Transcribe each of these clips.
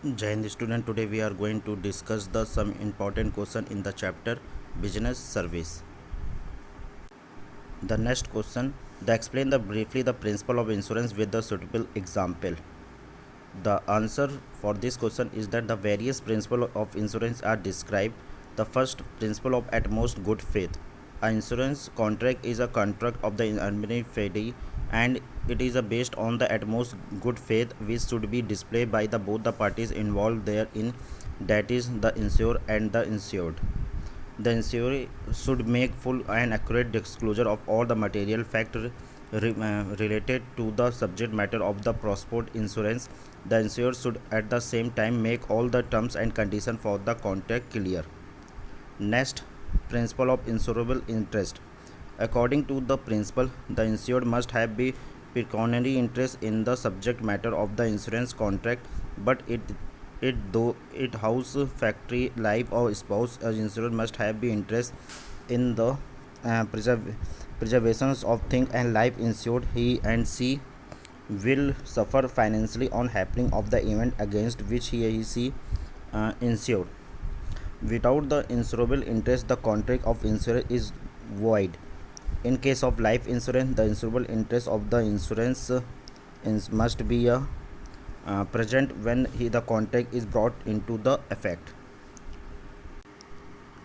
Jai Hind student, today we are going to discuss the some important question in the chapter business service. The next question, they explain the briefly the principle of insurance with the suitable example. The answer for this question is that the various principles of insurance are described. The first principle of utmost good faith. An insurance contract is a contract of the indemnity and it is based on the utmost good faith which should be displayed by the both the parties involved therein, that is the insured and the insured. The insurer should make full and accurate disclosure of all the material facts related to the subject matter of the prospect insurance. The insurer should at the same time make all the terms and conditions for the contract clear. Next, principle of insurable interest. According to the principle, the insured must have be pecuniary interest in the subject matter of the insurance contract, but it though it house factory life or spouse as insured must have be interest in the preservations of thing and life insured. He and she will suffer financially on happening of the event against which she insured. Without the insurable interest, the contract of insurance is void. In case of life insurance, the insurable interest of the insurance must be present when the contract is brought into the effect.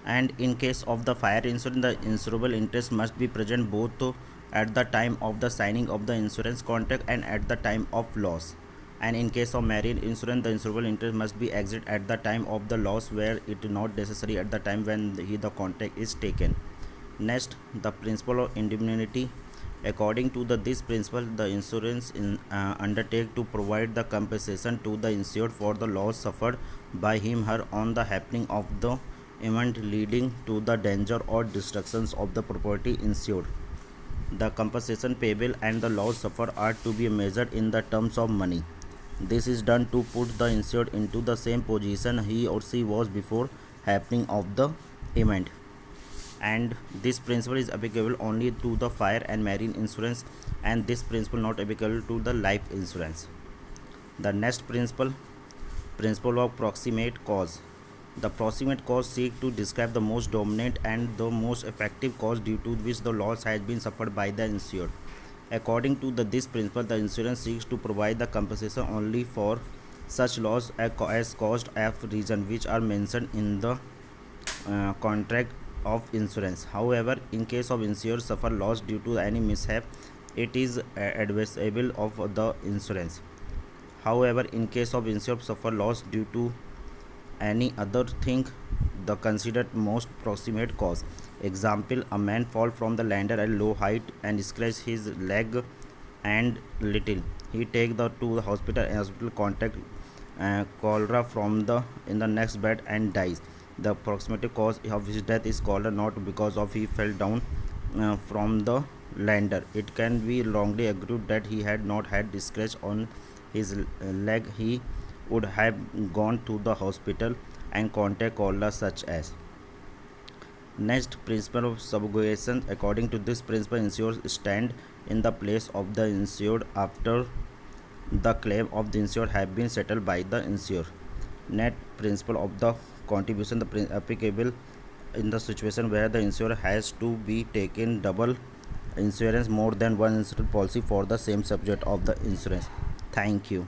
And in case of the fire insurance, the insurable interest must be present both at the time of the signing of the insurance contract and at the time of loss. And in case of marine insurance, the insurable interest must be exit at the time of the loss, where it is not necessary at the time when the contract is taken. Next, the principle of indemnity. According to this principle, the insurance undertake to provide the compensation to the insured for the loss suffered by him/her on the happening of the event leading to the danger or destructions of the property insured. The compensation payable and the loss suffered are to be measured in the terms of money. This is done to put the insured into the same position he or she was before happening of the event. And this principle is applicable only to the fire and marine insurance, and this principle not applicable to the life insurance. The next principle of proximate cause. The proximate cause seek to describe the most dominant and the most effective cause due to which the loss has been suffered by the insured. According to this principle, the insurance seeks to provide the compensation only for such loss as caused of reason which are mentioned in the contract of insurance. However, in case of insured suffer loss due to any mishap, it is advisable of the insurance. However, in case of insured suffer loss due to any other thing, the considered most proximate cause. Example, a man fall from the ladder at low height and scratch his leg and little. He take to the hospital and hospital contact cholera from the in the next bed and dies. The proximate cause of his death is cholera, not because of he fell down from the ladder. It can be wrongly argued that he had not had scratch on his leg, he would have gone to the hospital and contact cholera such as. Next, principle of subrogation. According to this principle, insured stand in the place of the insured after the claim of the insured have been settled by the insured. Net principle of the contribution, the applicable in the situation where the insurer has to be taken double insurance, more than one insurance policy for the same subject of the insurance. Thank you.